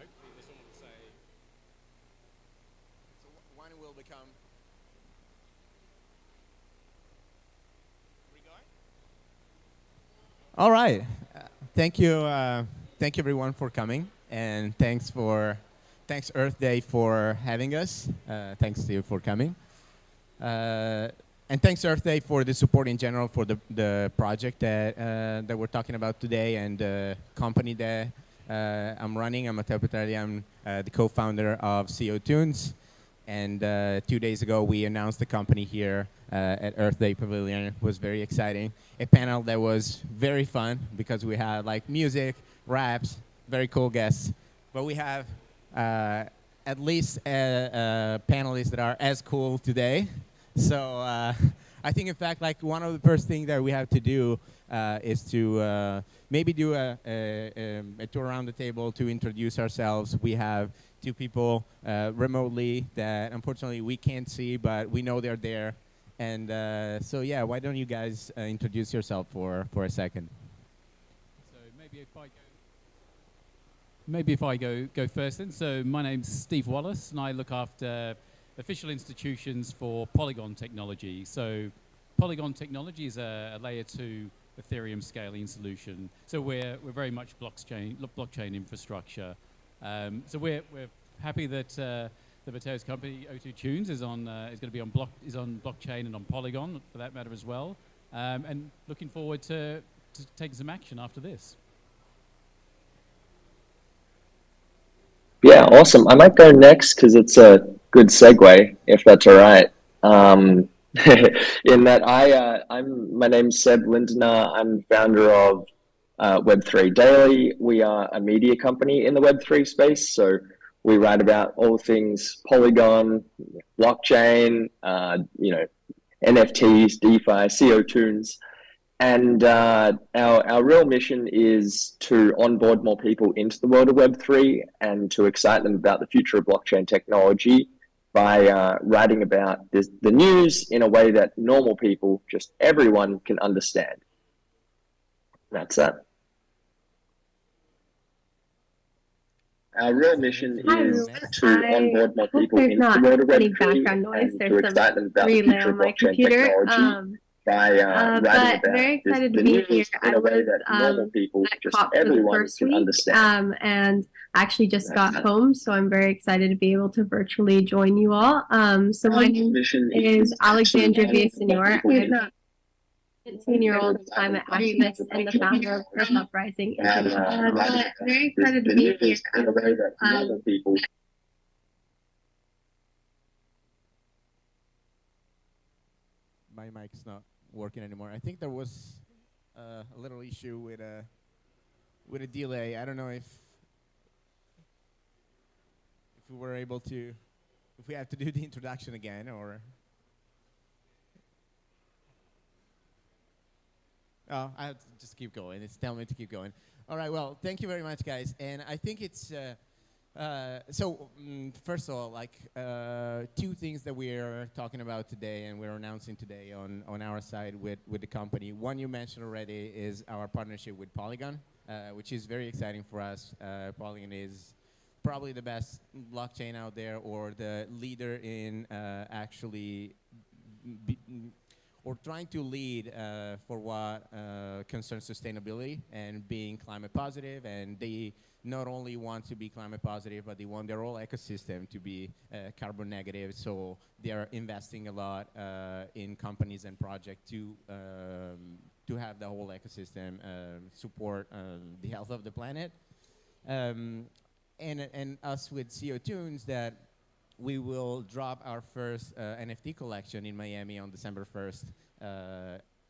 Hopefully there's someone to say. So one will become. Are we going? All right. Thank you. Thank you everyone for coming, and thanks Earth Day for having us. Thanks to you for coming. And thanks Earth Day for the support in general for the project that we're talking about today, and the company that I'm running. I'm Matteo Petrelli. I'm the co-founder of CO2oons. And 2 days ago, we announced the company here at Earth Day Pavilion. It was very exciting. A panel that was very fun because we had like music, raps, very cool guests. But we have at least panelists that are as cool today. So I think, in fact, like one of the first things that we have to do is to maybe do a tour around the table to introduce ourselves. We have two people remotely that unfortunately we can't see, but we know they're there. And so yeah, why don't you guys introduce yourself for a second? So maybe if I go first then. So my name's Steve Wallace, and I look after official institutions for Polygon technology. So Polygon technology is a layer 2 Ethereum scaling solution. So we're very much blockchain infrastructure. So we're happy that the Matteo's company CO2oons is going to be on blockchain and on Polygon for that matter as well. And looking forward to taking some action after this. Yeah, awesome. I might go next because it's a good segue, if that's all right. In that my name's Seb Lindner. I'm founder of Web3 Daily. We are a media company in the Web3 space, so we write about all things Polygon, blockchain, NFTs, DeFi, CO2oons. And our real mission is to onboard more people into the world of Web3 and to excite them about the future of blockchain technology by writing about the news in a way that normal people, just everyone, can understand. That's that. Our real mission is to onboard more people into the world of Web3 and to excite them about the future of blockchain technology. But very excited to be here. I was at COP for the first week, and actually just got home, so I'm very excited to be able to virtually join you all. So my name is Alexandra Villasenor. I'm a 15-year-old climate activist and the founder of Earth Uprising. Very excited to be here. My mic's not working anymore. I think there was a little issue with a delay. I don't know if we were able to, if we have to do the introduction again, or. Oh, I have to just keep going. It's telling me to keep going. All right, well, thank you very much, guys. And I think it's, first of all, like, two things that we're talking about today and we're announcing today on our side with the company. One you mentioned already is our partnership with Polygon, which is very exciting for us. Polygon is probably the best blockchain out there, or the leader in actually or trying to lead for what concerns sustainability and being climate positive. And they not only want to be climate positive, but they want their whole ecosystem to be carbon negative. So they are investing a lot in companies and projects to have the whole ecosystem support the health of the planet. And us with CO2oons, that we will drop our first NFT collection in Miami on December 1st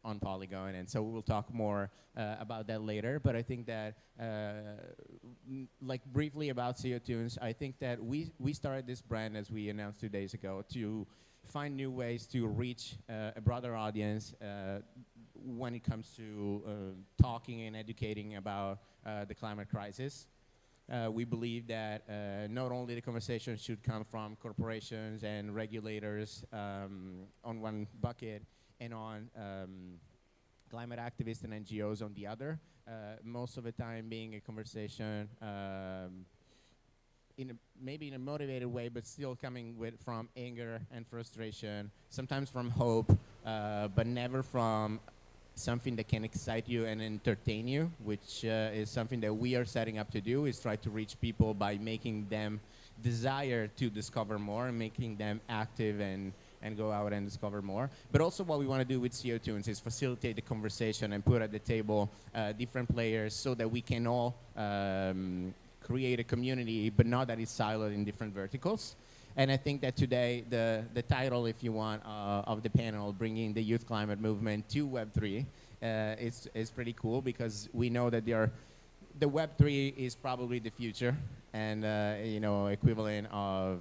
on Polygon, and so we will talk more about that later. But I think that, like, briefly about CO2oons, I think that we started this brand, as we announced 2 days ago, to find new ways to reach a broader audience when it comes to talking and educating about the climate crisis. We believe that not only the conversation should come from corporations and regulators on one bucket, and on climate activists and NGOs on the other, most of the time being a conversation maybe in a motivated way, but still coming from anger and frustration, sometimes from hope, but never from something that can excite you and entertain you, which is something that we are setting up to do, is try to reach people by making them desire to discover more and making them active and go out and discover more. But also what we want to do with CO2oons is facilitate the conversation and put at the table different players so that we can all create a community, but not that it's siloed in different verticals. And I think that today, the title, if you want, of the panel, bringing the youth climate movement to Web3, is pretty cool, because we know that the Web3 is probably the future, and you know, equivalent of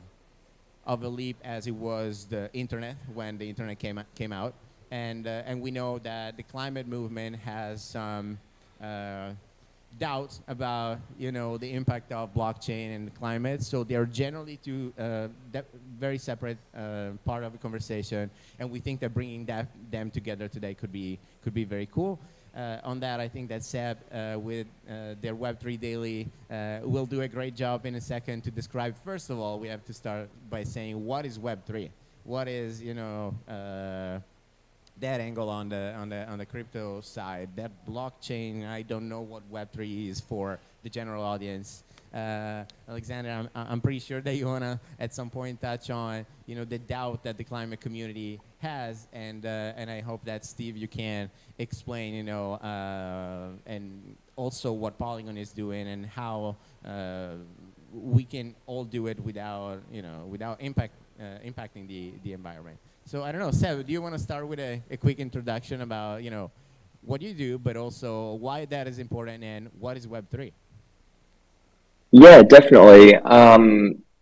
a leap as it was the internet when the internet came out, and we know that the climate movement has some doubts about, you know, the impact of blockchain and the climate. So they are generally two very separate part of the conversation, and we think that bringing them together today could be very cool. On that, I think that Seb with their Web3 Daily will do a great job in a second to describe. First of all, we have to start by saying, what is Web3? What is, you know, that angle on the crypto side, that blockchain? I don't know what Web3 is for the general audience. Alexander, I'm pretty sure that you wanna at some point touch on, you know, the doubt that the climate community has, and I hope that Steve, you can explain, you know, and also what Polygon is doing and how we can all do it without, you know, without impacting the environment. So I don't know, Seb, do you want to start with a quick introduction about, you know, what you do, but also why that is important and what is Web3? Yeah, definitely.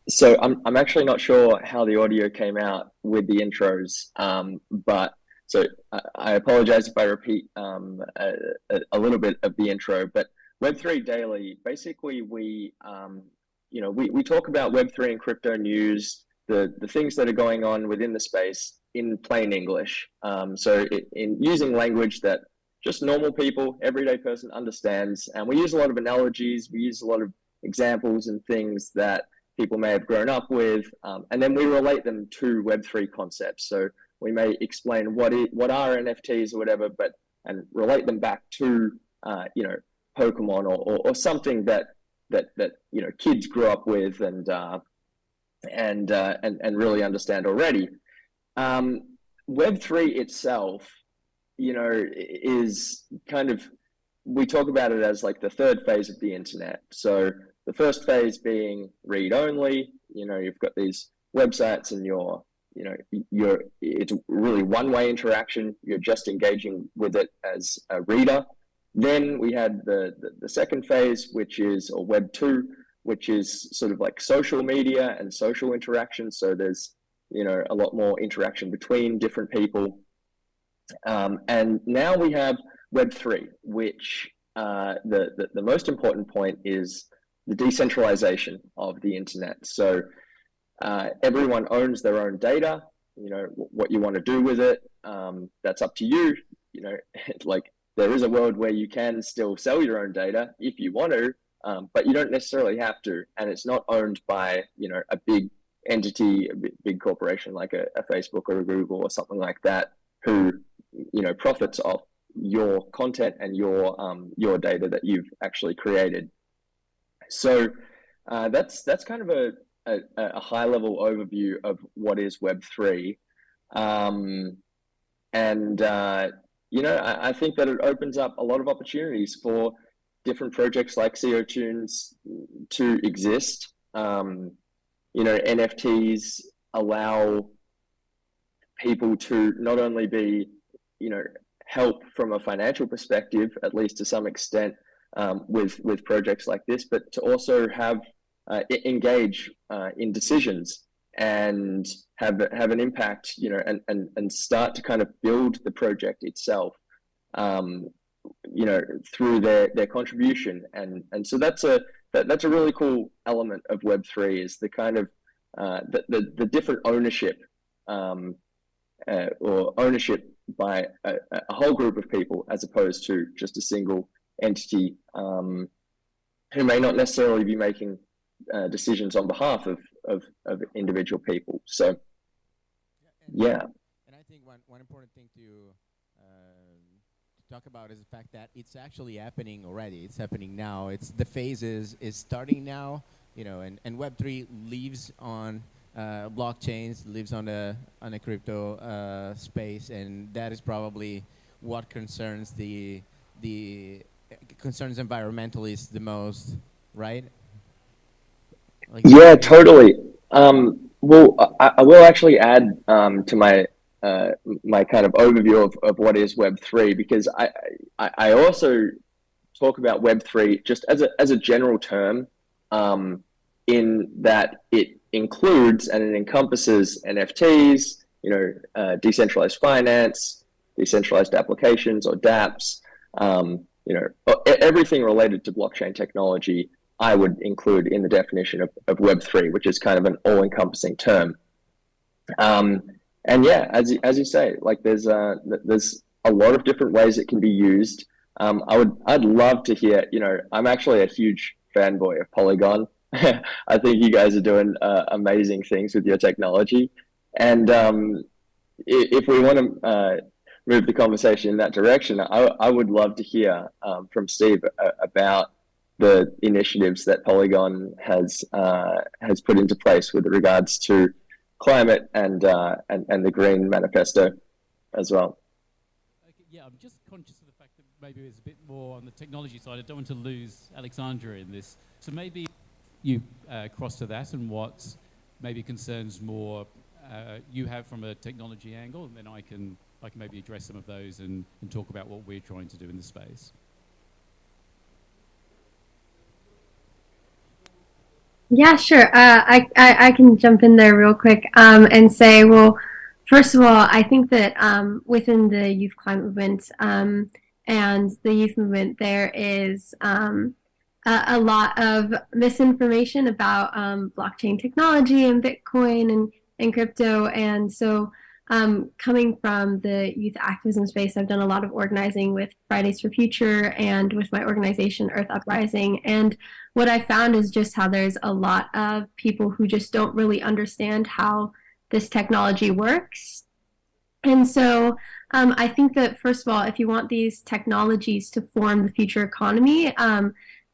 So I'm actually not sure how the audio came out with the intros, but so I apologize if I repeat a little bit of the intro. But Web3 Daily, basically we you know, we talk about Web3 and crypto news, the things that are going on within the space in plain English. So in using language that just normal people, everyday person understands, and we use a lot of analogies, we use a lot of examples and things that people may have grown up with, and then we relate them to Web3 concepts. So we may explain what are NFTs or whatever, and relate them back to you know, Pokemon or something that you know, kids grew up with and really understand already. Web3 itself, you know, is kind of, we talk about it as like the third phase of the internet. So the first phase being read only, you know, you've got these websites and you're it's really one-way interaction. You're just engaging with it as a reader. Then we had the second phase, which is, or Web2, which is sort of like social media and social interaction. So there's, a lot more interaction between different people. And now we have Web3, which the most important point is the decentralization of the internet. So everyone owns their own data. What you want to do with it, that's up to you. Like there is a world where you can still sell your own data if you want to, but you don't necessarily have to. And it's not owned by, a big entity, a big corporation like a Facebook or a Google or something like that, who, profits off your content and your data that you've actually created. So that's kind of a high level overview of what is Web3. I think that it opens up a lot of opportunities for different projects like CO2oons to exist. NFTs allow people to not only be, help from a financial perspective, at least to some extent, with projects like this, but to also have engage in decisions and have an impact, and start to kind of build the project itself, through their contribution. And so that's a really cool element of Web3, is the kind of the different ownership, or ownership by a whole group of people, as opposed to just a single entity, who may not necessarily be making decisions on behalf of individual people. So, yeah. And I think one important thing to talk about is the fact that it's actually happening already. It's happening now. The phase is starting now, and Web3 lives on blockchains, lives on a crypto space, and that is probably what concerns concerns environmentalists the most, right? Yeah, totally. Well, I will actually add to my my kind of overview of what is Web3, because I also talk about Web3 just as a general term, in that it includes and it encompasses NFTs, decentralized finance, decentralized applications or dApps, everything related to blockchain technology. I would include in the definition of Web3, which is kind of an all-encompassing term. And yeah, as you say, like there's a lot of different ways it can be used. I'd love to hear. I'm actually a huge fanboy of Polygon. I think you guys are doing amazing things with your technology, and if we want to move the conversation in that direction, I would love to hear from Steve about the initiatives that Polygon has put into place with regards to climate and the Green Manifesto as well. Okay, yeah, I'm just conscious of the fact that maybe it's a bit more on the technology side. I don't want to lose Alexandra in this, so maybe you cross to that, and what maybe concerns more you have from a technology angle, and then I can maybe address some of those and talk about what we're trying to do in the space. Yeah, sure. I can jump in there real quick and say, well, first of all, I think that within the youth climate movement and the youth movement, there is a lot of misinformation about blockchain technology and Bitcoin and crypto. And so coming from the youth activism space, I've done a lot of organizing with Fridays for Future and with my organization Earth Uprising. And what I found is just how there's a lot of people who just don't really understand how this technology works. And so I think that, first of all, if you want these technologies to form the future economy,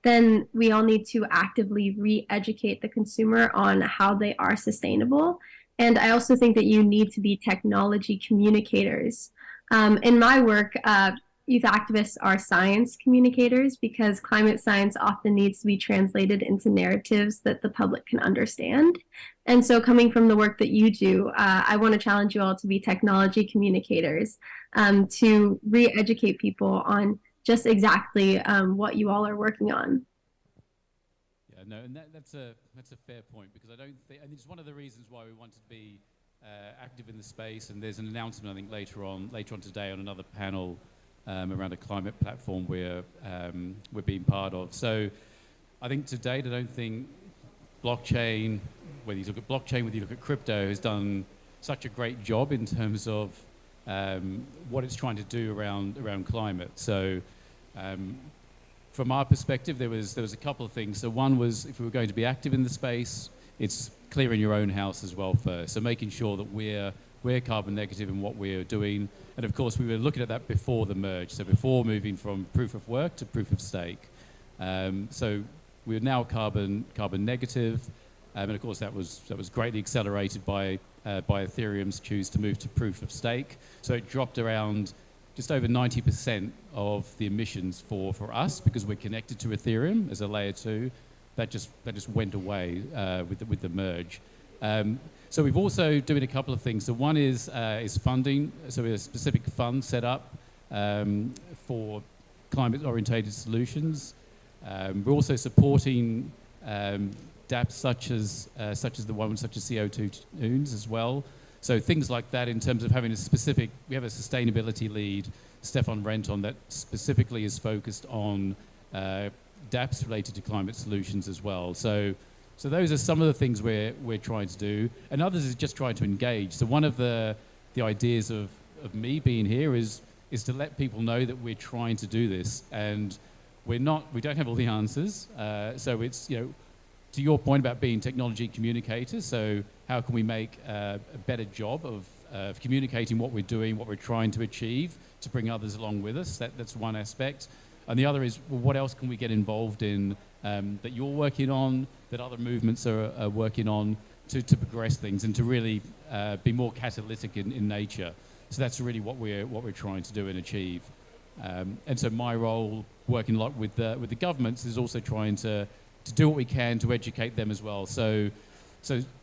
then we all need to actively re-educate the consumer on how they are sustainable. And I also think that you need to be technology communicators. In my work, youth activists are science communicators because climate science often needs to be translated into narratives that the public can understand. And so coming from the work that you do, I want to challenge you all to be technology communicators, to re-educate people on just exactly what you all are working on. Yeah, no, and that's a fair point, because I don't think, and it's one of the reasons why we wanted to be active in the space. And there's an announcement, I think, later on today on another panel around a climate platform we're being part of. So I think to date, I don't think blockchain, whether you look at blockchain, whether you look at crypto, has done such a great job in terms of what it's trying to do around climate. So from our perspective, there was a couple of things. So one was, if we were going to be active in the space, it's clearing your own house as well first. So making sure that we're carbon negative in what we're doing. And of course, we were looking at that before the merge. So before moving from proof of work to proof of stake. So we're now carbon negative. And of course, that was greatly accelerated by Ethereum's choose to move to proof of stake. So it dropped around just over 90% of the emissions for us, because we're connected to Ethereum as a layer 2. That just went away with the merge. So we've also doing a couple of things. So one is funding. So we have a specific fund set up for climate-orientated solutions. We're also supporting dApps such as the one such as CO2oons as well. So things like that, in terms of having we have a sustainability lead, Stefan Renton, that specifically is focused on dApps related to climate solutions as well. So those are some of the things we're trying to do, and others is just trying to engage. So one of the ideas of me being here is to let people know that we're trying to do this, and we don't have all the answers. So it's, to your point about being technology communicators, so how can we make a better job of communicating what we're doing, what we're trying to achieve, to bring others along with us? That's one aspect. And the other is, well, what else can we get involved in that you're working on, that other movements are working on, to progress things and to really be more catalytic in nature. So that's really what we're trying to do and achieve. And so my role, working a lot with the governments, is also trying to do what we can to educate them as well. So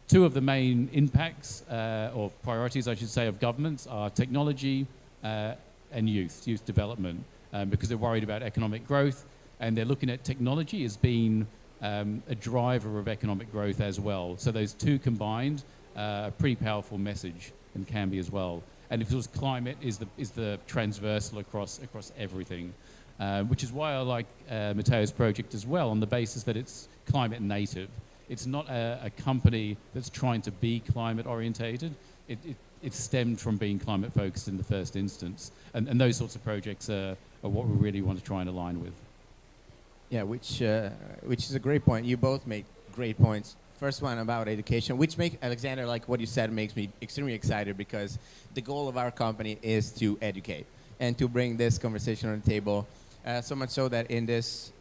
two of the main impacts, or priorities, I should say, of governments are technology and youth development, because they're worried about economic growth, and they're looking at technology as being a driver of economic growth as well. So those two combined, a pretty powerful message, and can be as well. And if it was climate, is the transversal across everything. Which is why I like Matteo's project as well, on the basis that it's climate native. It's not a company that's trying to be climate orientated. It stemmed from being climate focused in the first instance. And those sorts of projects are what we really want to try and align with. Yeah, which is a great point. You both make great points. First one about education, which Alexander, like what you said, makes me extremely excited, because the goal of our company is to educate and to bring this conversation on the table. So much so that in this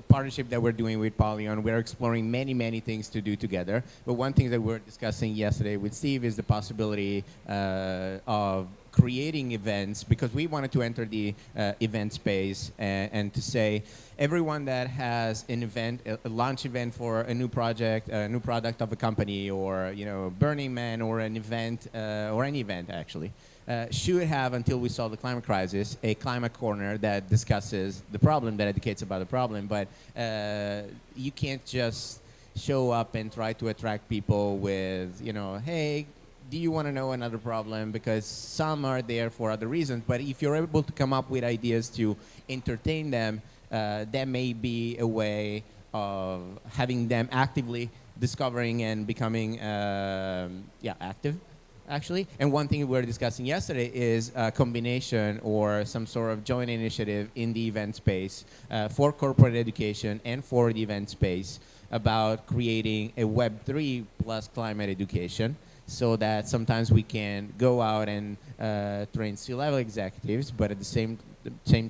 partnership that we're doing with Polygon, we're exploring many things to do together. But one thing that we're discussing yesterday with Steve is the possibility of creating events, because we wanted to enter the event space and to say everyone that has an event, a launch event for a new project, a new product of a company, or Burning Man, or an event, or any event actually, should have, until we solve the climate crisis, a climate corner that discusses the problem, that educates about the problem. But you can't just show up and try to attract people with, hey, do you want to know another problem? Because some are there for other reasons. But if you're able to come up with ideas to entertain them, that may be a way of having them actively discovering and becoming active, actually. And one thing we were discussing yesterday is a combination or some sort of joint initiative in the event space for corporate education and for the event space about creating a Web3 plus climate education, so that sometimes we can go out and train C-level executives, but at the same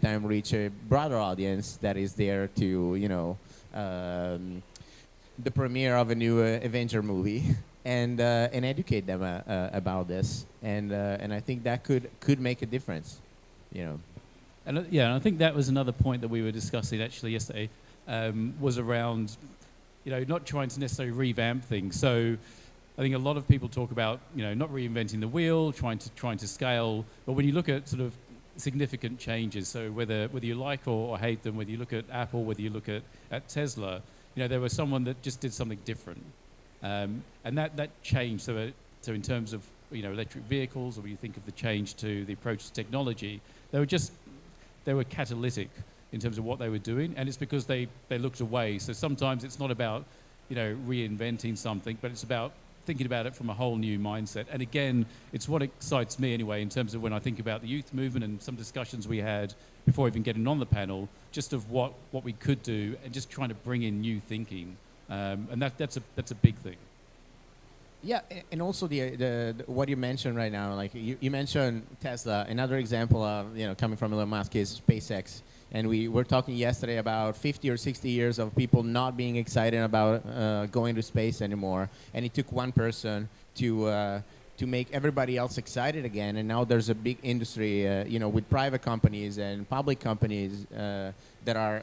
time reach a broader audience that is there to, the premiere of a new Avenger movie, and educate them about this. And I think that could make a difference. you know. And yeah, and I think that was another point that we were discussing actually yesterday, was around, you know, not trying to necessarily revamp things. So I think a lot of people talk about, you know, not reinventing the wheel, trying to scale. But when you look at sort of significant changes, so whether you like or hate them, whether you look at Apple, whether you look at Tesla, you know, there was someone that just did something different, and that changed. So in terms of, you know, electric vehicles, or when you think of the change to the approach to technology, they were catalytic in terms of what they were doing, and it's because they looked away. So sometimes it's not about, you know, reinventing something, but it's about thinking about it from a whole new mindset. And again, it's what excites me anyway, in terms of when I think about the youth movement and some discussions we had before even getting on the panel, just of what we could do, and just trying to bring in new thinking. And that's a big thing. Yeah, and also the what you mentioned right now, like you mentioned Tesla. Another example of, you know, coming from Elon Musk is SpaceX. And we were talking yesterday about 50 or 60 years of people not being excited about going to space anymore. And it took one person to make everybody else excited again. And now there's a big industry, you know, with private companies and public companies that are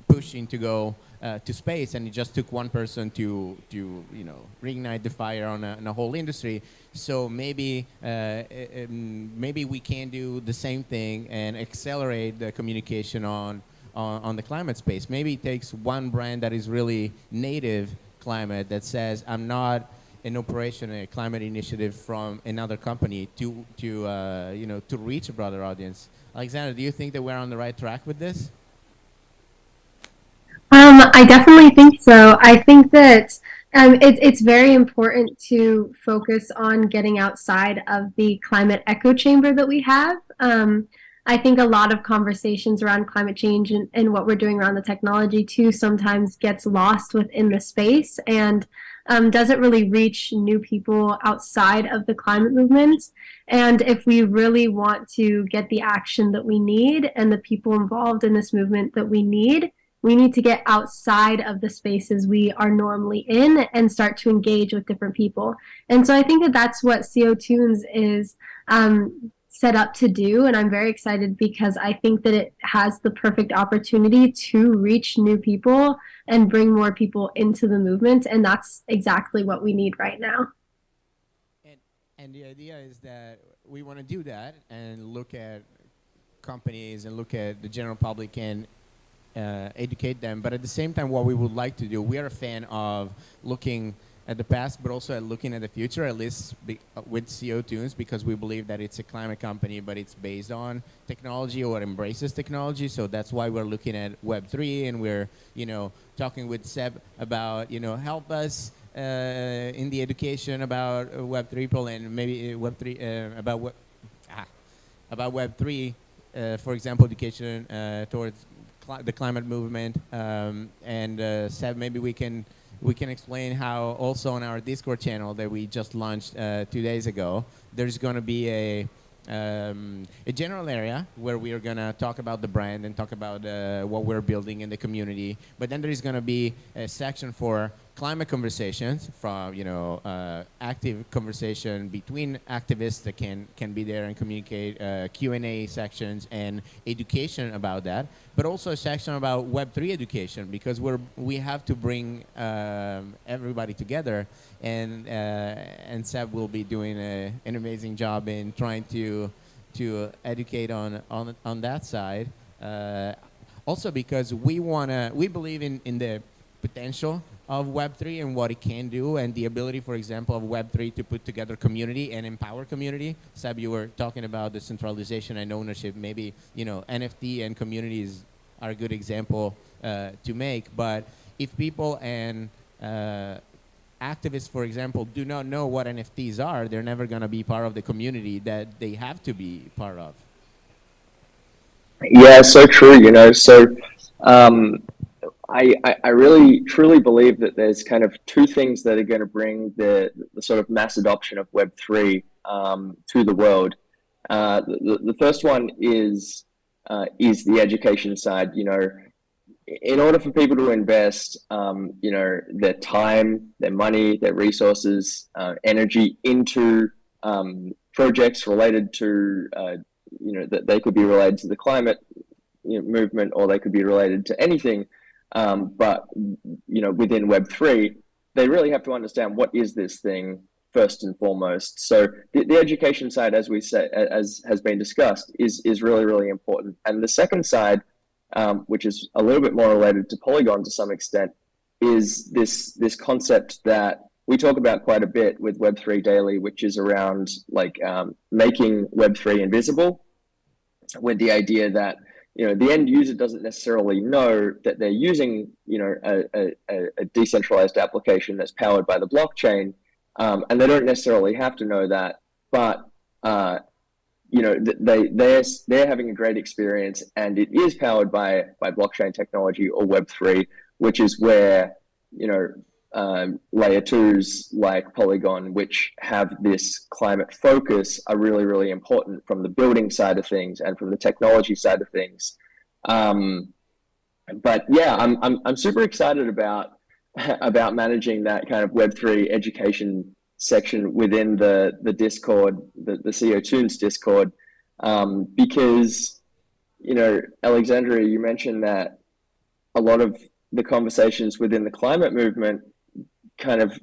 pushing to go to space, and it just took one person to you know, reignite the fire on a whole industry. So maybe maybe we can do the same thing and accelerate the communication on the climate space. Maybe it takes one brand that is really native climate, that says, I'm not an operation, a climate initiative from another company, to you know, to reach a broader audience. Alexander, do you think that we're on the right track with this? I definitely think so. I think that it's very important to focus on getting outside of the climate echo chamber that we have. I think a lot of conversations around climate change and what we're doing around the technology too sometimes gets lost within the space, and doesn't really reach new people outside of the climate movement. And if we really want to get the action that we need and the people involved in this movement that we need to get outside of the spaces we are normally in and start to engage with different people. And so I think that that's what CO2oons is set up to do. And I'm very excited because I think that it has the perfect opportunity to reach new people and bring more people into the movement. And that's exactly what we need right now. And the idea is that we want to do that and look at companies and look at the general public and educate them. But at the same time, what we would like to do, we are a fan of looking at the past, but also at looking at the future, at least with CO2oons, because we believe that it's a climate company, but it's based on technology or embraces technology. So that's why we're looking at Web3, and we're, you know, talking with Seb about, you know, help us in the education about Web3 and maybe Web3 about Web3, for example, education towards the climate movement, and Seb, maybe we can explain how also on our Discord channel that we just launched 2 days ago, there's going to be a general area where we are going to talk about the brand and talk about what we're building in the community. But then there is going to be a section for climate conversations, from, you know, active conversation between activists that can be there and communicate, Q&A sections and education about that, but also a section about Web3 education, because we have to bring everybody together, and Seb will be doing an amazing job in trying to educate on that side. Also because we believe in the potential of Web3 and what it can do, and the ability, for example, of Web3 to put together community and empower community. Seb, you were talking about the centralization and ownership. Maybe, you know, NFT and communities are a good example to make. But if people and activists, for example, do not know what NFTs are, they're never going to be part of the community that they have to be part of. Yeah, so true, you know. So I really truly believe that there's kind of two things that are going to bring the sort of mass adoption of Web3 to the world. The first one is the education side. You know, in order for people to invest, you know, their time, their money, their resources, energy into projects related to that they could be related to the climate movement, or they could be related to anything. But within Web3, they really have to understand what is this thing first and foremost. So the education side, as we say, as has been discussed, is really, really important. And the second side, which is a little bit more related to Polygon to some extent, is this concept that we talk about quite a bit with Web3 Daily, which is around like making Web3 invisible, with the idea that the end user doesn't necessarily know that they're using a decentralized application that's powered by the blockchain, and they don't necessarily have to know that, but they're having a great experience, and it is powered by blockchain technology or Web3, which is where layer twos like Polygon, which have this climate focus, are really, really important from the building side of things and from the technology side of things. But yeah, I'm super excited about managing that kind of Web3 education section within the Discord, the CO2oons Discord, because Alexandria, you mentioned that a lot of the conversations within the climate movement kind of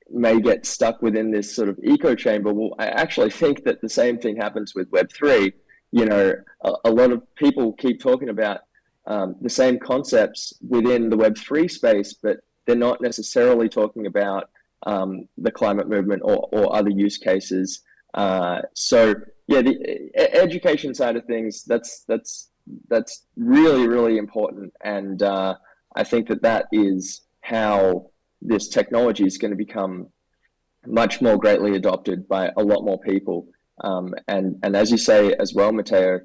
may get stuck within this sort of echo chamber. Well, I actually think that the same thing happens with Web3. A lot of people keep talking about the same concepts within the Web3 space, but they're not necessarily talking about the climate movement or other use cases. So yeah, the education side of things, that's really, really important. And I think that is how this technology is going to become much more greatly adopted by a lot more people. And as you say as well, Matteo,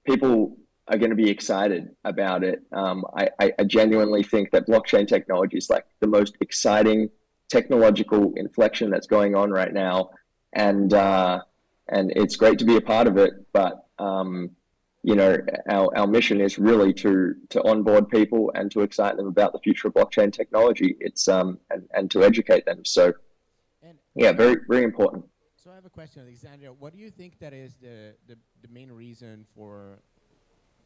people are going to be excited about it. I genuinely think that blockchain technology is like the most exciting technological inflection that's going on right now. And it's great to be a part of it. But, our mission is really to onboard people and to excite them about the future of blockchain technology. It's and to educate them. So yeah, very, very important. So I have a question, Alexandria. What do you think that is the main reason for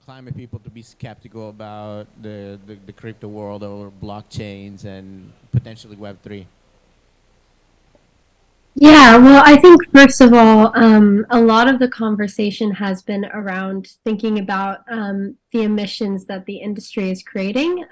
climate people to be skeptical about the crypto world or blockchains and potentially Web3? Yeah, well, I think first of all, a lot of the conversation has been around thinking about the emissions that the industry is creating.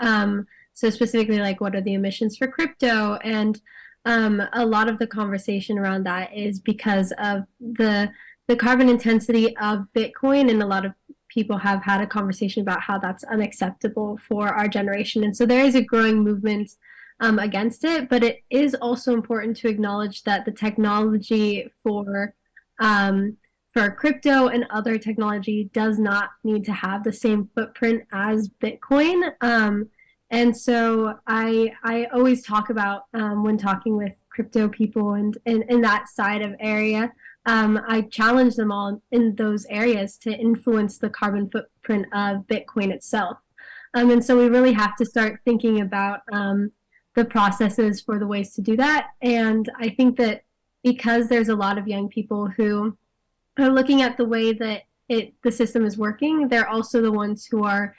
So specifically, like, what are the emissions for crypto? And a lot of the conversation around that is because of the carbon intensity of Bitcoin, and a lot of people have had a conversation about how that's unacceptable for our generation. And so there is a growing movement against it, but it is also important to acknowledge that the technology for crypto and other technology does not need to have the same footprint as Bitcoin. And so I always talk about when talking with crypto people and in that side of area, I challenge them all in those areas to influence the carbon footprint of Bitcoin itself. And so we really have to start thinking about the processes for the ways to do that. And I think that because there's a lot of young people who are looking at the way that the system is working, they're also the ones who are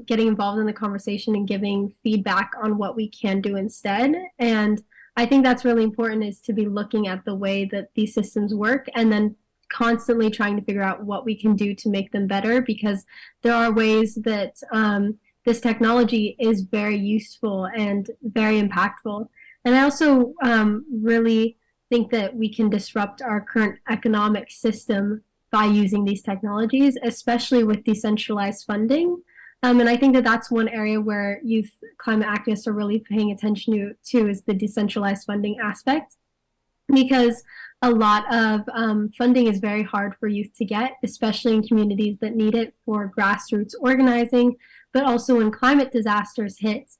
getting involved in the conversation and giving feedback on what we can do instead. And I think that's really important, is to be looking at the way that these systems work and then constantly trying to figure out what we can do to make them better, because there are ways that this technology is very useful and very impactful. And I also really think that we can disrupt our current economic system by using these technologies, especially with decentralized funding. And I think that that's one area where youth climate activists are really paying attention to is the decentralized funding aspect, because a lot of funding is very hard for youth to get, especially in communities that need it for grassroots organizing. But also when climate disasters hit,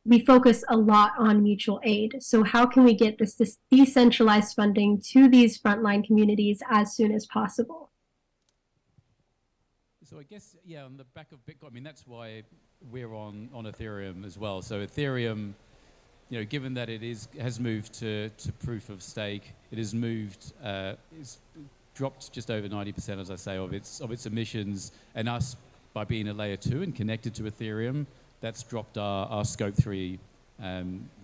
we focus a lot on mutual aid. So how can we get this decentralized funding to these frontline communities as soon as possible? So I guess, yeah, on the back of Bitcoin, I mean, that's why we're on Ethereum as well. So Ethereum, given that it has moved to proof of stake, it has moved, dropped just over 90%, as I say, of its emissions, and us, by being a layer 2 and connected to Ethereum, that's dropped our scope 3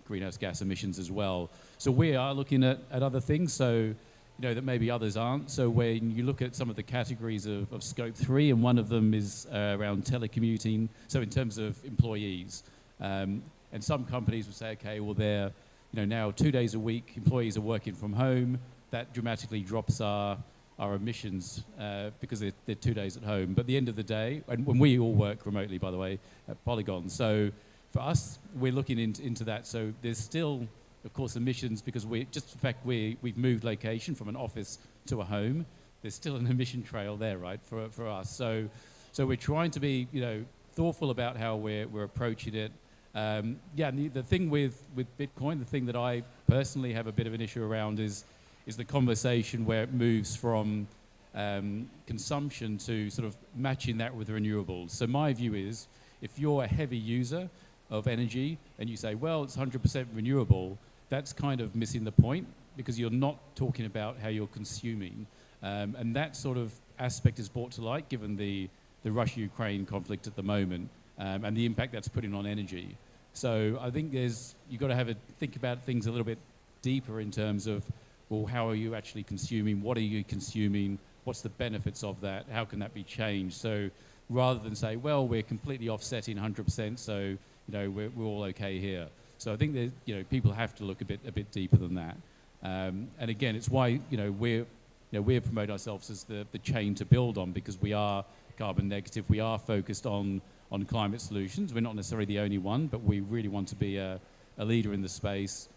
greenhouse gas emissions as well. So we are looking at other things, so that maybe others aren't. So when you look at some of the categories of scope 3, and one of them is around telecommuting, so in terms of employees, and some companies will say, okay, well they're now 2 days a week, employees are working from home, that dramatically drops our emissions because they're 2 days at home. But at the end of the day, and when we all work remotely, by the way, at Polygon, so for us, we're looking into that. So there's still, of course, emissions because just the fact we've moved location from an office to a home, there's still an emission trail there, right, for us. So we're trying to be, thoughtful about how we're approaching it. Yeah, the thing with Bitcoin, the thing that I personally have a bit of an issue around is the conversation where it moves from consumption to sort of matching that with renewables. So my view is, if you're a heavy user of energy and you say, well, it's 100% renewable, that's kind of missing the point because you're not talking about how you're consuming. And that sort of aspect is brought to light given the Russia-Ukraine conflict at the moment and the impact that's putting on energy. So I think you've got to think about things a little bit deeper in terms of, well, how are you actually consuming? What are you consuming? What's the benefits of that? How can that be changed? So rather than say, well, we're completely offsetting 100%, so we're all okay here. So I think that people have to look a bit deeper than that. And again, it's why we promote ourselves as the chain to build on, because we are carbon negative. We are focused on climate solutions. We're not necessarily the only one, but we really want to be a leader in the space.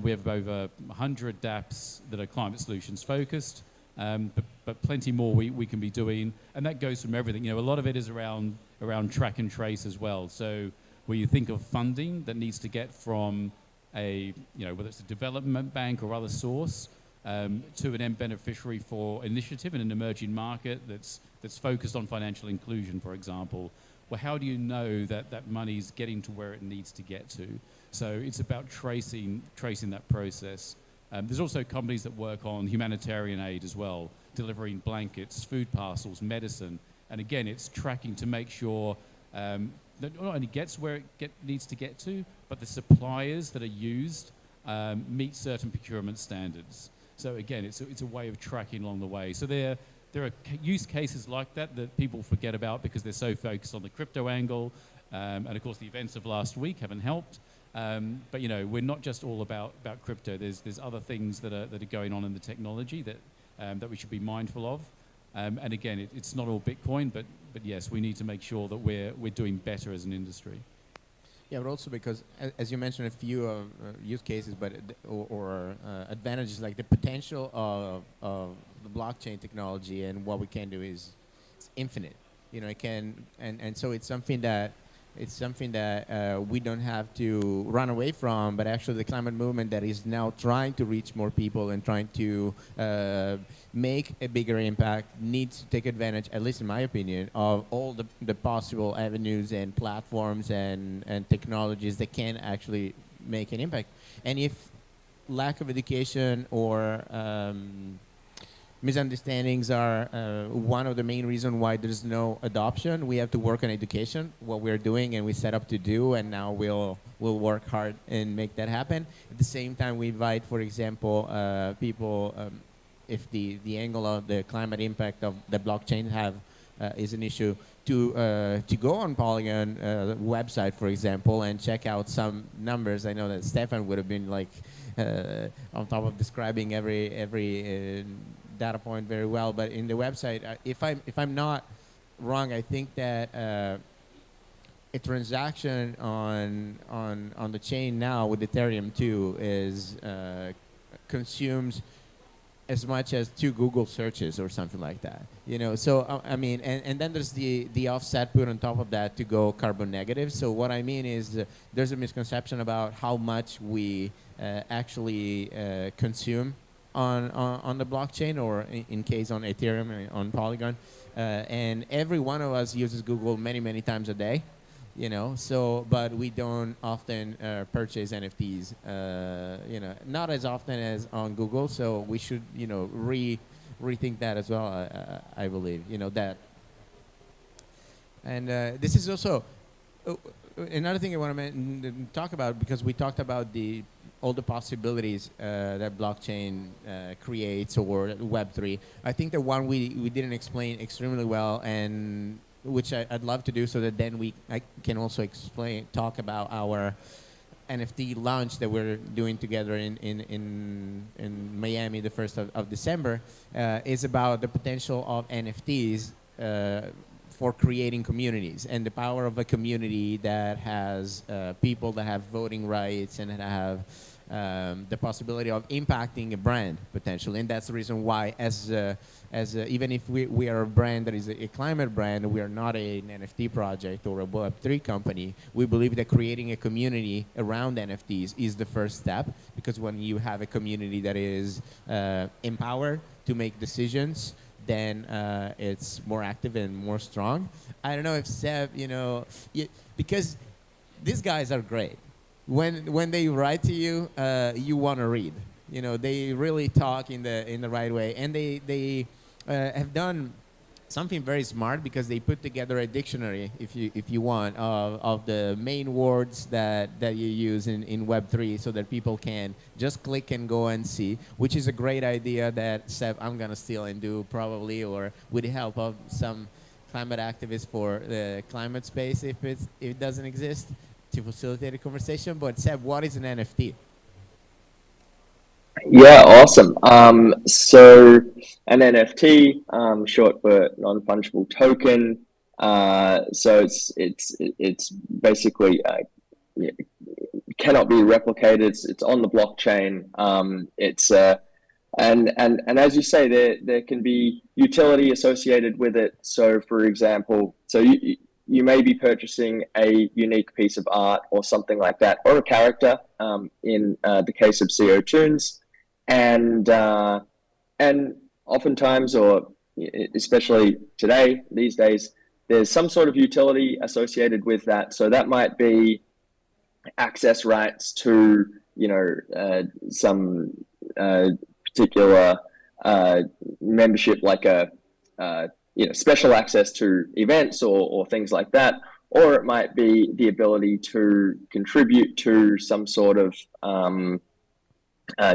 We have over 100 dApps that are climate solutions focused, but plenty more we can be doing, and that goes from everything. A lot of it is around track and trace as well. So where you think of funding that needs to get from whether it's a development bank or other source to an end beneficiary for initiative in an emerging market that's focused on financial inclusion, for example. Well, how do you know that money's getting to where it needs to get to? So it's about tracing that process. There's also companies that work on humanitarian aid as well, delivering blankets, food parcels, medicine. And again, it's tracking to make sure that not only gets where it needs to get to, but the suppliers that are used meet certain procurement standards. So again, it's a way of tracking along the way. So there are use cases like that people forget about because they're so focused on the crypto angle. And of course, the events of last week haven't helped. But we're not just all about crypto. There's other things that are going on in the technology that we should be mindful of. And again, it's not all Bitcoin, but yes, we need to make sure that we're doing better as an industry. Yeah, but also because, as you mentioned, a few use cases, but or advantages, like the potential of the blockchain technology and what we can do is infinite. It can, and so it's something that we don't have to run away from, but actually the climate movement that is now trying to reach more people and trying to make a bigger impact needs to take advantage, at least in my opinion, of all the possible avenues and platforms and technologies that can actually make an impact. And if lack of education or misunderstandings are one of the main reasons why there's no adoption, we have to work on education, what we're doing and we set up to do, and now we'll work hard and make that happen. At the same time, we invite, for example, people, if the angle of the climate impact of the blockchain is an issue, to go on Polygon website, for example, and check out some numbers. I know that Stefan would have been like on top of describing every data point very well, but in the website, if I'm not wrong, I think that a transaction on the chain now with Ethereum 2 is consumes as much as 2 Google searches or something like that. So I mean, and then there's the offset put on top of that to go carbon negative. So what I mean is there's a misconception about how much we actually consume on the blockchain, or in case on Ethereum, on Polygon. And every one of us uses Google many times a day, so, but we don't often purchase NFTs, not as often as on Google. So we should, rethink that as well. I believe, you know, that. And this is also another thing I want to talk about, because we talked about all the possibilities that blockchain creates, or Web3. I think the one we didn't explain extremely well, and which I'd love to do, so that then I can also talk about our NFT launch that we're doing together in Miami the 1st of December, is about the potential of NFTs for creating communities, and the power of a community that has people that have voting rights and that have the possibility of impacting a brand potentially. And that's the reason why, even if we are a brand that is a climate brand, we are not an NFT project or a Web3 company. We believe that creating a community around NFTs is the first step, because when you have a community that is empowered to make decisions, then it's more active and more strong. I don't know if Seb, you know, because these guys are great. When they write to you, you want to read. You know, they really talk in the right way, and they have done something very smart, because they put together a dictionary, if you want, of the main words that you use in Web3, so that people can just click and go and see, which is a great idea that, Seb, I'm going to steal and do probably, or with the help of some climate activists for the climate space, if it doesn't exist, to facilitate a conversation. But Seb, what is an NFT? Yeah, awesome. So an NFT, short for non-fungible token. So it's basically cannot be replicated. It's on the blockchain. And as you say, there can be utility associated with it. So for example, you may be purchasing a unique piece of art or something like that, or a character, in the case of CO2oons. And oftentimes, or especially these days, there's some sort of utility associated with that. So that might be access rights to, you know, some particular membership, like you know, special access to events or things like that. Or it might be the ability to contribute to some sort of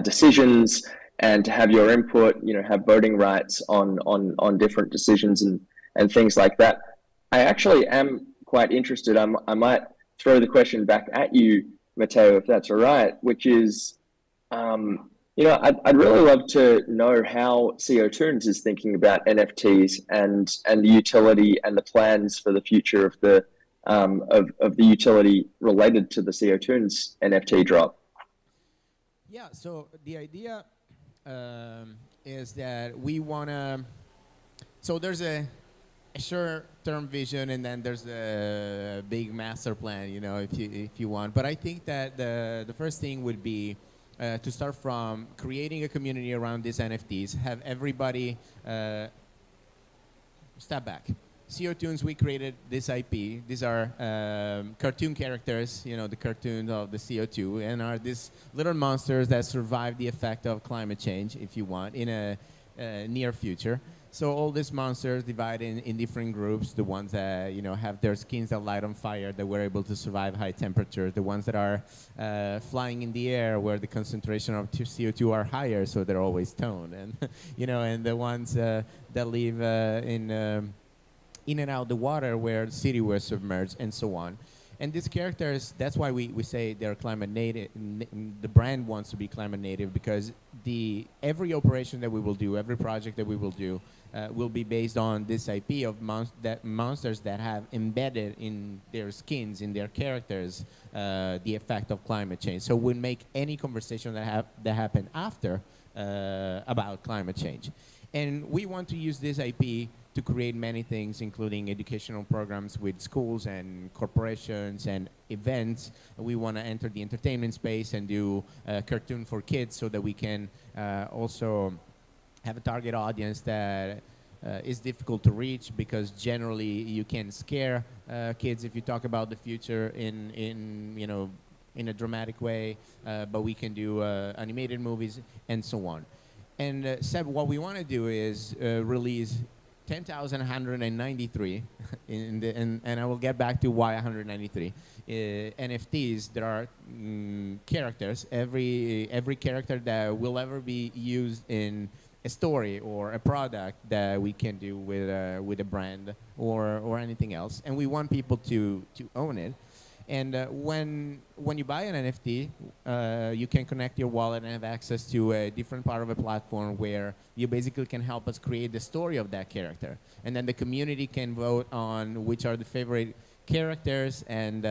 decisions, and to have your input, you know, have voting rights on different decisions and things like that. I actually am quite interested. I might throw the question back at you, Matteo, if that's all right, which is, you know, I'd really love to know how CO2oons is thinking about NFTs and the utility and the plans for the future of the utility related to the CO2oons NFT drop. Yeah, so the idea is that we want to, so there's a short-term vision, and then there's a big master plan, you know, if you want. But I think that the first thing would be to start from creating a community around these NFTs, have everybody step back. CO2oons, we created this IP. These are cartoon characters, you know, the cartoons of the CO2, and are these little monsters that survive the effect of climate change, if you want, in a near future. So all these monsters divide in different groups, the ones that, you know, have their skins that light on fire, that were able to survive high temperatures, the ones that are flying in the air, where the concentration of CO2 are higher, so they're always toned, and, you know, and the ones that live in and out the water, where the city was submerged, and so on. And these characters, that's why we say they're climate native. The brand wants to be climate native, because every operation that we will do, every project that we will do, will be based on this IP of monsters that have embedded in their skins, in their characters, the effect of climate change. So we'll make any conversation that happen after about climate change. And we want to use this IP to create many things, including educational programs with schools and corporations and events. We want to enter the entertainment space and do cartoon for kids, so that we can also have a target audience that is difficult to reach, because generally you can scare kids if you talk about the future in you know, in a dramatic way, but we can do animated movies and so on. And Seb, what we want to do is release 10,193, and I will get back to why 193 NFTs. There are characters. Every character that will ever be used in a story or a product that we can do with a brand or anything else, and we want people to own it. And when you buy an NFT, you can connect your wallet and have access to a different part of a platform where you basically can help us create the story of that character. And then the community can vote on which are the favorite characters and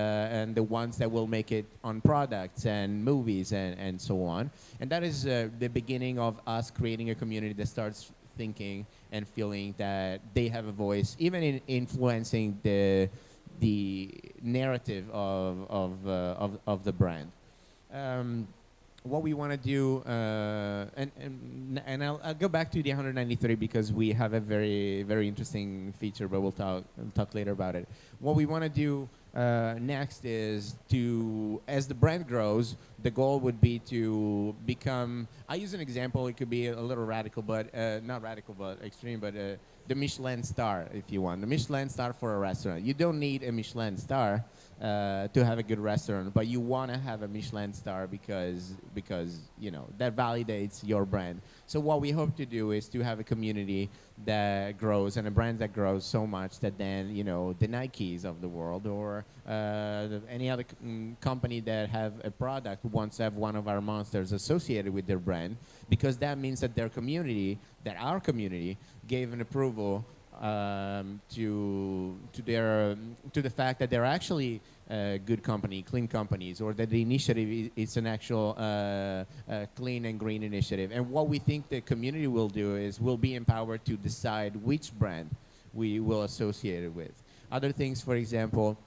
the ones that will make it on products and movies and so on. And that is the beginning of us creating a community that starts thinking and feeling that they have a voice, even in influencing the narrative of the brand. What we want to do, and I'll go back to the 193 because we have a very interesting feature, but we'll talk later about it. What we want to do next is to, as the brand grows, the goal would be to become, I use an example, it could be a little radical, but not radical, but extreme, but the Michelin star, if you want. The Michelin star for a restaurant. You don't need a Michelin star to have a good restaurant, but you want to have a Michelin star because you know that validates your brand. So what we hope to do is to have a community that grows and a brand that grows so much that then, you know, the Nikes of the world or any other company that have a product wants to have one of our monsters associated with their brand, because that means that their community, that our community, gave an approval to the fact that they're actually good company, clean companies, or that the initiative is an actual clean and green initiative. And what we think the community will do is we'll be empowered to decide which brand we will associate it with. Other things, for example,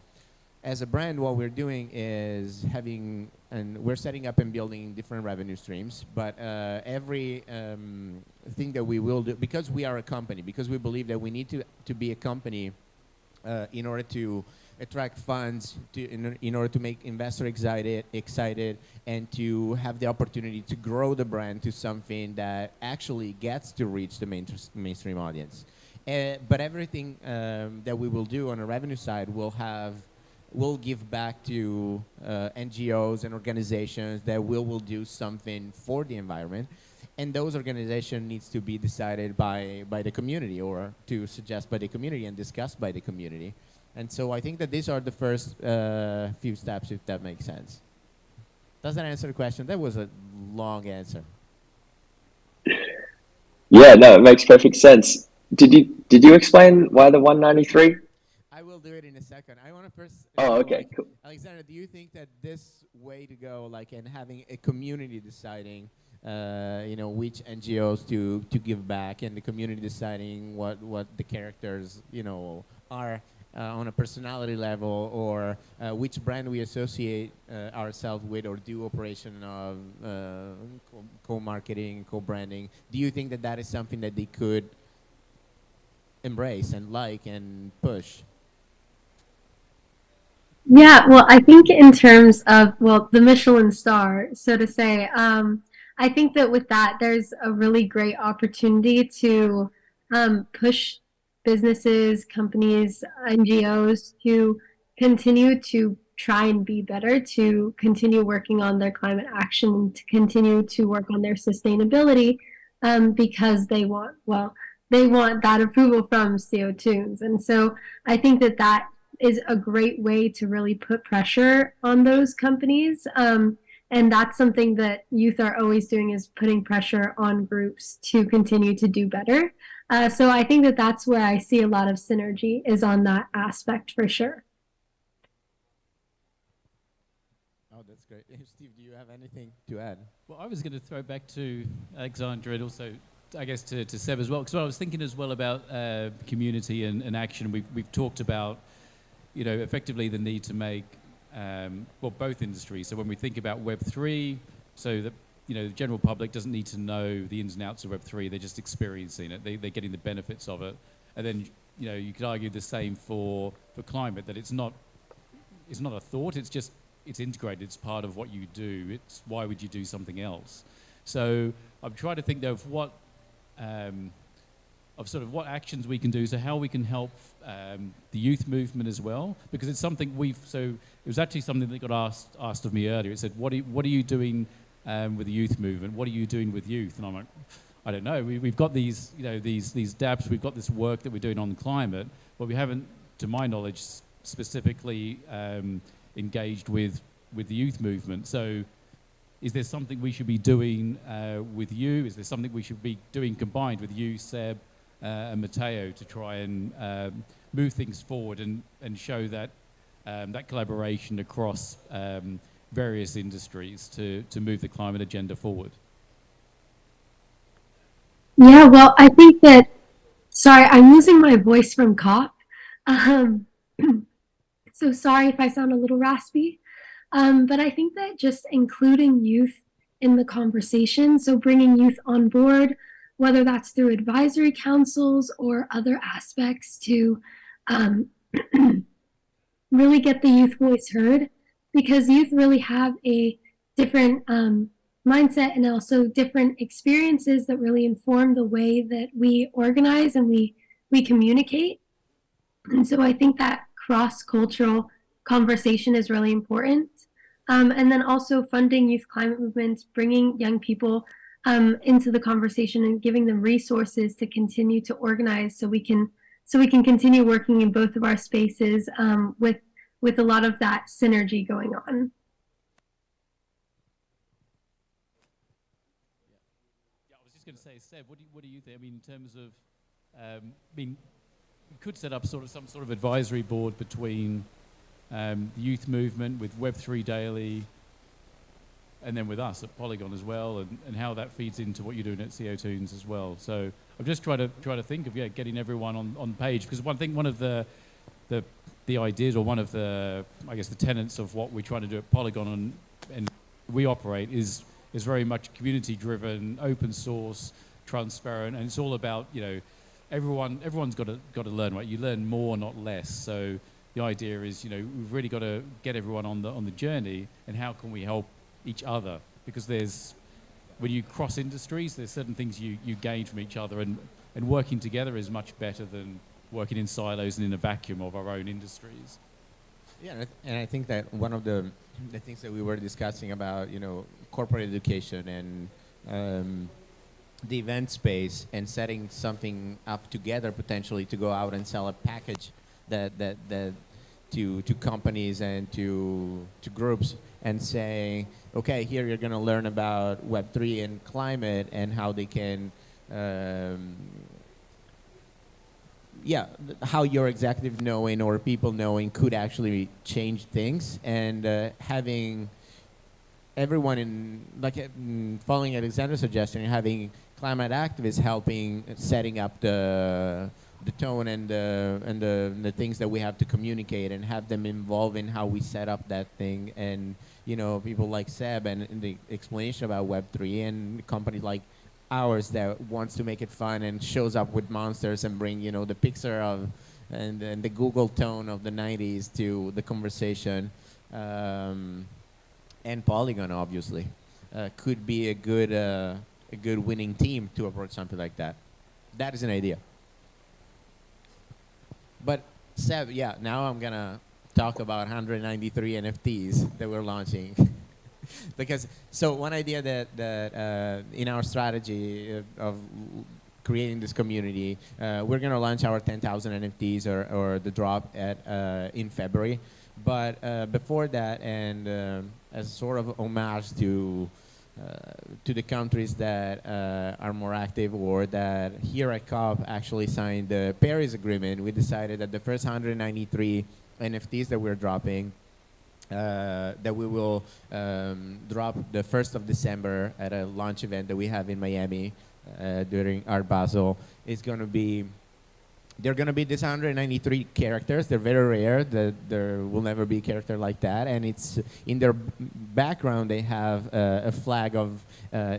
as a brand, what we're doing is having, and we're setting up and building different revenue streams, but every thing that we will do, because we are a company, because we believe that we need to be a company in order to attract funds, in order to make investors excited, and to have the opportunity to grow the brand to something that actually gets to reach the mainstream audience. But everything that we will do on a revenue side will give back to NGOs and organizations that will do something for the environment. And those organizations needs to be decided by the community, or to suggest by the community and discussed by the community. And so I think that these are the first few steps, if that makes sense. Does that answer the question? That was a long answer. Yeah, no, it makes perfect sense. Did you explain why the 193? I will do it in a second. I want to first. Oh, okay, cool. Alexander, do you think that this way to go, like, and having a community deciding, you know, which NGOs to give back, and the community deciding what the characters, you know, are on a personality level, or which brand we associate ourselves with, or do operation of co-marketing, co-branding? Do you think that that is something that they could embrace and like and push? Yeah, well, I think in terms of, well, the Michelin star, so to say, I think that with that, there's a really great opportunity to push businesses, companies, NGOs to continue to try and be better, to continue working on their climate action, to continue to work on their sustainability, because they want that approval from CO2oons. And so I think that that is a great way to really put pressure on those companies. And that's something that youth are always doing, is putting pressure on groups to continue to do better. So I think that that's where I see a lot of synergy, is on that aspect for sure. Oh, that's great. Steve, do you have anything to add? Well, I was going to throw back to Alexandra, and also, I guess, to Seb as well, because I was thinking as well about community and action. We've talked about, you know, effectively the need to make, well, both industries. So when we think about Web3, so that, you know, the general public doesn't need to know the ins and outs of Web3, they're just experiencing it, they're getting the benefits of it. And then, you know, you could argue the same for climate, that it's not a thought, it's integrated, it's part of what you do. It's why would you do something else? So I'm trying to think though of what, what actions we can do, so how we can help the youth movement as well, because it's something it was actually something that got asked of me earlier. It said, what are you doing with the youth movement? What are you doing with youth? And I'm like, I don't know. We've got these, these dApps, we've got this work that we're doing on climate, but we haven't, to my knowledge, specifically engaged with the youth movement. So is there something we should be doing with you? Is there something we should be doing combined with you, Seb, and Matteo, to try and move things forward and show that that collaboration across various industries to move the climate agenda forward? Yeah, well, I think that, sorry, I'm losing my voice from cough. So sorry if I sound a little raspy. But I think that just including youth in the conversation, so bringing youth on board, whether that's through advisory councils or other aspects to really get the youth voice heard, because youth really have a different mindset and also different experiences that really inform the way that we organize and we communicate. And so I think that cross-cultural conversation is really important. And then also funding youth climate movements, bringing young people into the conversation and giving them resources to continue to organize so we can continue working in both of our spaces with a lot of that synergy going on. Yeah, I was just going to say, Seb, what do you think? I mean, in terms of, you could set up some sort of advisory board between the youth movement with Web3 Daily, and then with us at Polygon as well, and how that feeds into what you're doing at CO2oons as well. So I'm just trying to think of getting everyone on page, because one of the ideas, or one of the, I guess, the tenets of what we're trying to do at Polygon and we operate is very much community driven, open source, transparent, and it's all about, everyone's got to learn, right? You learn more, not less. So the idea is, we've really got to get everyone on the journey, and how can we help each other? Because when you cross industries, there's certain things you gain from each other, and working together is much better than working in silos and in a vacuum of our own industries. Yeah, and I think that one of the things that we were discussing about, corporate education and the event space, and setting something up together potentially to go out and sell a package that to companies and to groups, and say, okay, here you're going to learn about Web3 and climate and how they can, how your executive knowing or people knowing could actually change things, and having everyone following Alexander's suggestion, having climate activists helping setting up the tone and the things that we have to communicate, and have them involved in how we set up that thing. And people like Seb and the explanation about Web3, and companies like ours that wants to make it fun and shows up with monsters and bring the Pixar of and the Google tone of the 90s to the conversation, and Polygon obviously could be a good winning team to approach something like that. That is an idea. But Seb, now I'm gonna talk about 193 NFTs that we're launching. Because one idea that in our strategy of creating this community, we're gonna launch our 10,000 NFTs or the drop in February. But before that, and as sort of homage to the countries that are more active, or that here at COP actually signed the Paris Agreement, we decided that the first 193 NFTs that we're dropping, that we will drop the 1st of December at a launch event that we have in Miami during Art Basel, is going to be, they're going to be these 193 characters. They're very rare. There will never be a character like that. And it's in their background, they have a flag of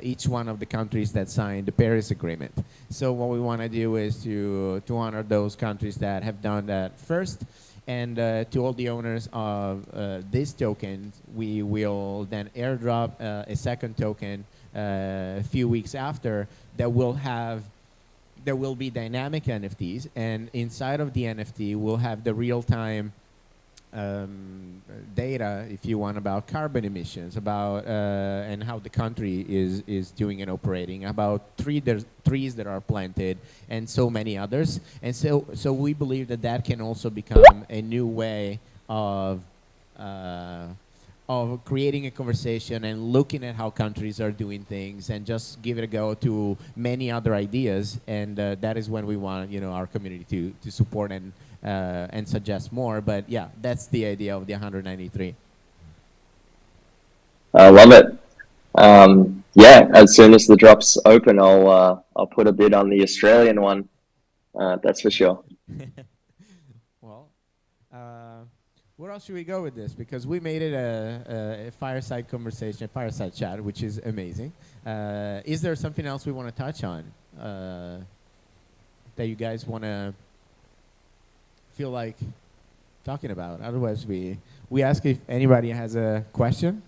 each one of the countries that signed the Paris Agreement. So what we want to do is to honor those countries that have done that first. And to all the owners of this token, we will then airdrop a second token a few weeks after, that there will be dynamic NFTs, and inside of the NFT, we'll have the real-time data, if you want, about carbon emissions, about and how the country is doing and operating, about trees that are planted, and so many others. And so we believe that that can also become a new way of creating a conversation and looking at how countries are doing things, and just give it a go to many other ideas. And that is when we want, you know, our community to support and suggest more. But yeah, that's the idea of the 193. I love it. Yeah, as soon as the drops open, I'll put a bid on the Australian one. That's for sure. Well, where else should we go with this? Because we made it a fireside conversation, a fireside chat, which is amazing. Is there something else we want to touch on that you guys want to feel like talking about? Otherwise, we ask if anybody has a question.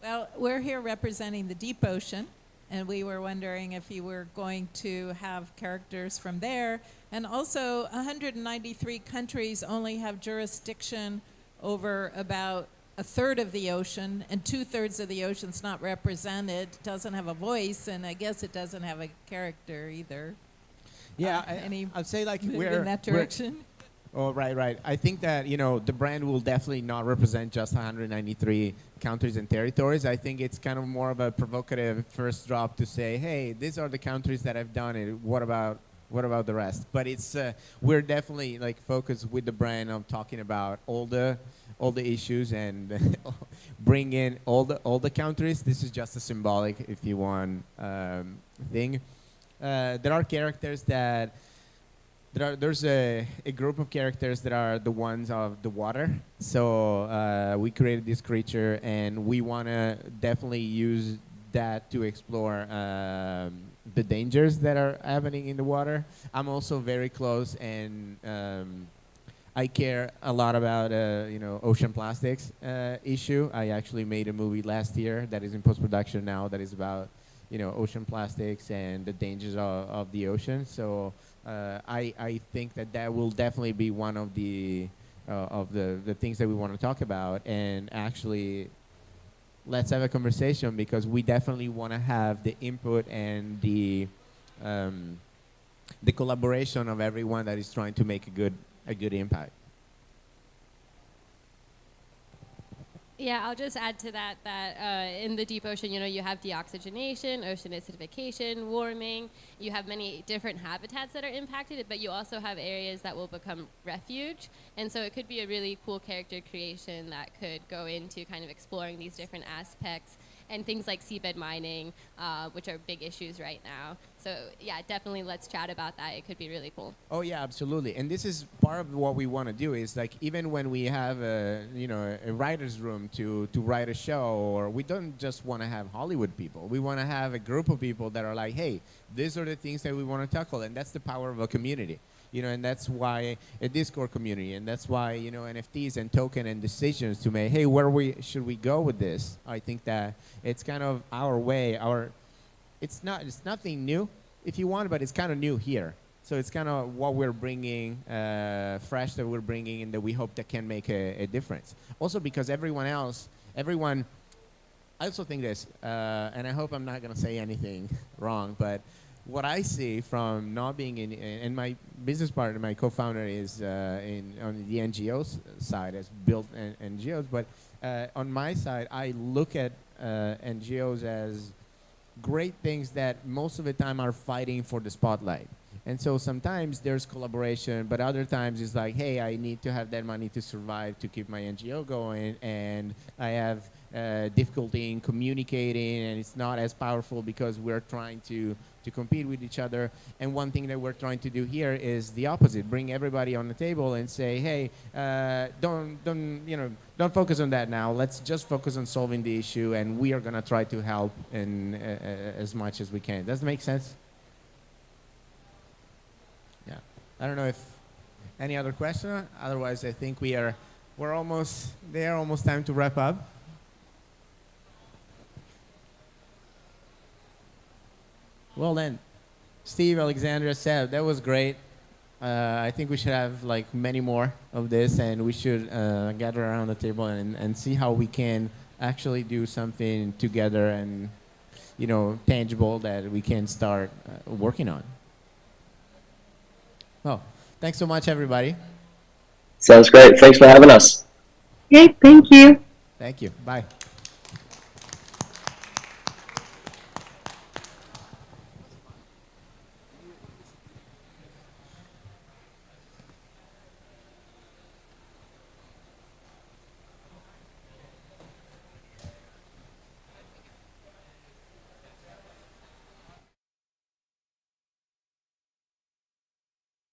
Well, we're here representing the deep ocean, and we were wondering if you were going to have characters from there. And also, 193 countries only have jurisdiction over about a third of the ocean, and 2/3 of the ocean's not represented, doesn't have a voice, and I guess it doesn't have a character either. Yeah, I'd say like we're in that direction. Oh, right. I think that, you know, the brand will definitely not represent just 193 countries and territories. I think it's kind of more of a provocative first drop to say, hey, these are the countries that have done it. What about the rest? But it's we're definitely like focused with the brand on talking about all the issues and bring in all the countries. This is just a symbolic, if you want, thing. There are characters that. There's a group of characters that are the ones of the water. So we created this creature, and we want to definitely use that to explore the dangers that are happening in the water. I'm also very close, and I care a lot about you know, ocean plastics issue. I actually made a movie last year that is in post-production now that is about, you know, ocean plastics and the dangers of the ocean. So I think that will definitely be one of the things that we want to talk about. And actually, let's have a conversation, because we definitely want to have the input and the collaboration of everyone that is trying to make a good impact. Yeah, I'll just add to that in the deep ocean, you know, you have deoxygenation, ocean acidification, warming. You have many different habitats that are impacted, but you also have areas that will become refuge. And so it could be a really cool character creation that could go into kind of exploring these different aspects, and things like seabed mining, which are big issues right now. So yeah, definitely let's chat about that. It could be really cool. Oh yeah, absolutely. And this is part of what we want to do, is like, even when we have a writer's room to write a show, or we don't just want to have Hollywood people. We want to have a group of people that are like, hey, these are the things that we want to tackle. And that's the power of a community. You know, and that's why a Discord community, and that's why, you know, NFTs and token and decisions to make, hey, should we go with this? I think that it's kind of our way, it's nothing new, if you want, but it's kind of new here. So it's kind of what we're bringing, fresh that we're bringing, and that we hope that can make a difference. Also because everyone, I also think this, and I hope I'm not going to say anything wrong, but what I see from not being in my business partner, my co-founder is on the NGOs side, has built NGOs, but on my side, I look at NGOs as great things that most of the time are fighting for the spotlight. And so sometimes there's collaboration, but other times it's like, hey, I need to have that money to survive, to keep my NGO going, and I have difficulty in communicating, and it's not as powerful because we're trying to compete with each other. And one thing that we're trying to do here is the opposite: bring everybody on the table and say, hey, don't focus on that now. Let's just focus on solving the issue, and we are going to try to help in as much as we can. Does that make sense? Yeah. I don't know if Any other question? Otherwise, I think we're almost there. Almost time to wrap up. Well then, Steve, Alexandra, Seb, that was great. I think we should have like many more of this, and we should gather around the table and see how we can actually do something together and, you know, tangible that we can start working on. Well, thanks so much, everybody. Sounds great. Thanks for having us. Okay, thank you. Thank you. Bye.